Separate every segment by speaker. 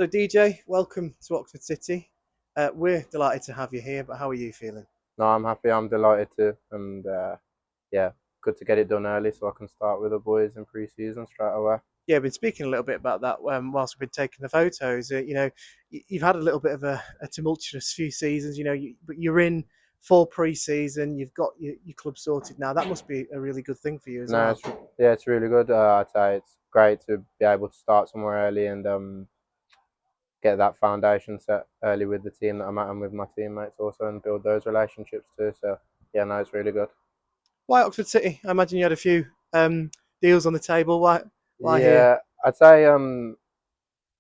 Speaker 1: So DJ, welcome to Oxford City. We're delighted to have you here, but how are you feeling?
Speaker 2: No, I'm happy. I'm delighted to, and yeah, good to get it done early so I can start with the boys in pre-season straight away.
Speaker 1: Yeah, we've been speaking a little bit about that whilst we've been taking the photos. You've had a little bit of a tumultuous few seasons. But you're in full pre-season. You've got your club sorted now. That must be a really good thing for you as
Speaker 2: No,
Speaker 1: well.
Speaker 2: it's really good. I'd say it's great to be able to start somewhere early and get that foundation set early with the team that I'm at and with my teammates also, and build those relationships too. So yeah, no, it's really good.
Speaker 1: Why Oxford City? I imagine you had a few deals on the table. Why here?
Speaker 2: Yeah, I'd say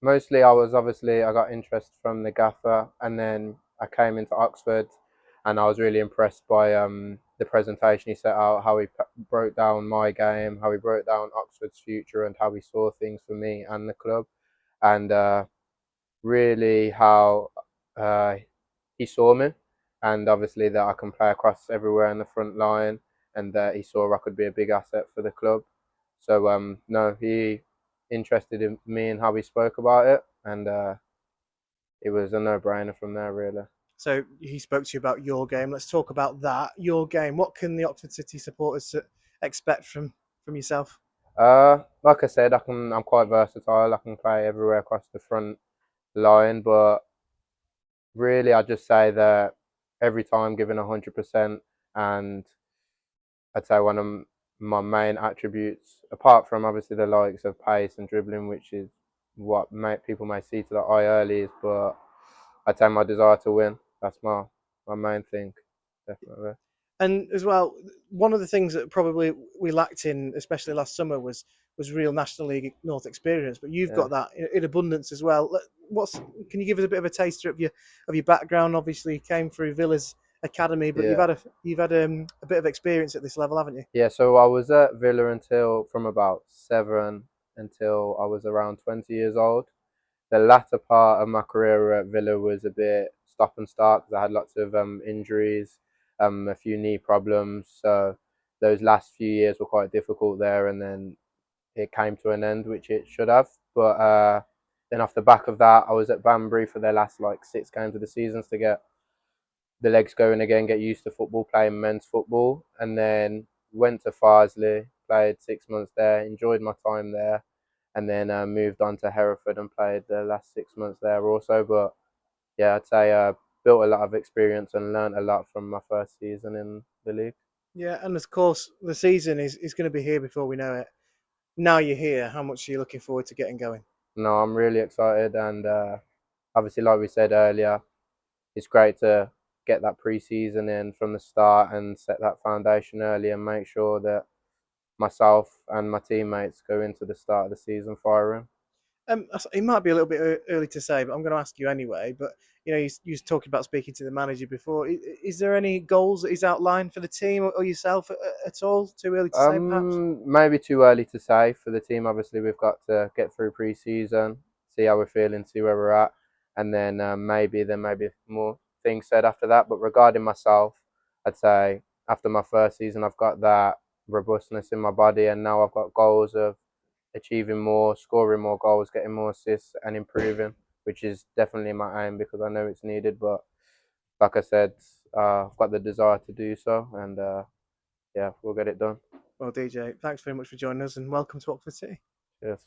Speaker 2: mostly I got interest from the gaffer, and then I came into Oxford, and I was really impressed by the presentation he set out, how he broke down my game, how he broke down Oxford's future, and how he saw things for me and the club, and really how uh, he saw me, and obviously that I can play across everywhere in the front line, and that he saw I could be a big asset for the club. So no, he interested in me and how we spoke about it, and it was a no-brainer from there, really.
Speaker 1: So he spoke to you about your game. Let's talk about that. Your game. What can the Oxford City supporters expect from yourself?
Speaker 2: Like I said, I'm quite versatile. I can play everywhere across the front line, but really, I just say that every time giving 100%, and I'd say one of my main attributes, apart from obviously the likes of pace and dribbling, which is what people may see to the eye early, is but I'd say my desire to win. That's my main thing, definitely.
Speaker 1: And as well, one of the things that probably we lacked in, especially last summer, was real National League North experience. But you've
Speaker 2: Yeah,
Speaker 1: got that in abundance as well. What's Can you give us a bit of a taster of your background? Obviously, you came through Villa's academy, but
Speaker 2: yeah,
Speaker 1: you've had a bit of experience at this level, haven't you?
Speaker 2: yeah. So I was at Villa until from about 7 until I was around 20 years old. The latter part of my career at Villa was a bit stop and start because I had lots of injuries, a few knee problems. So those last few years were quite difficult there, and then it came to an end, which it should have. But then off the back of that, I was at Banbury for their last like 6 games of the seasons to get the legs going again, get used to football, playing men's football, and then went to Farsley, played 6 months there, enjoyed my time there, and then moved on to Hereford and played the last 6 months there also. But yeah, I'd say built a lot of experience and learnt a lot from my first season in the league.
Speaker 1: Yeah, and of course, the season is going to be here before we know it. Now you're here. How much are you looking forward to getting going?
Speaker 2: No, I'm really excited, and obviously, like we said earlier, it's great to get that pre-season in from the start and set that foundation early and make sure that myself and my teammates go into the start of the season firing.
Speaker 1: It might be a little bit early to say, but I'm going to ask you anyway. But you was talking about speaking to the manager before. Is there any goals that he's outlined for the team or yourself at all? Too early to say, perhaps.
Speaker 2: Maybe too early to say for the team. Obviously, we've got to get through pre-season, see how we're feeling, see where we're at, and then maybe there may be more things said after that. But regarding myself, I'd say after my first season, I've got that robustness in my body, and now I've got goals of achieving more, scoring more goals, getting more assists, and improving, which is definitely my aim because I know it's needed. But like I said, I've got the desire to do so, and yeah, we'll get it done.
Speaker 1: Well, DJ, thanks very much for joining us, and welcome to Oxford City.
Speaker 2: Cheers.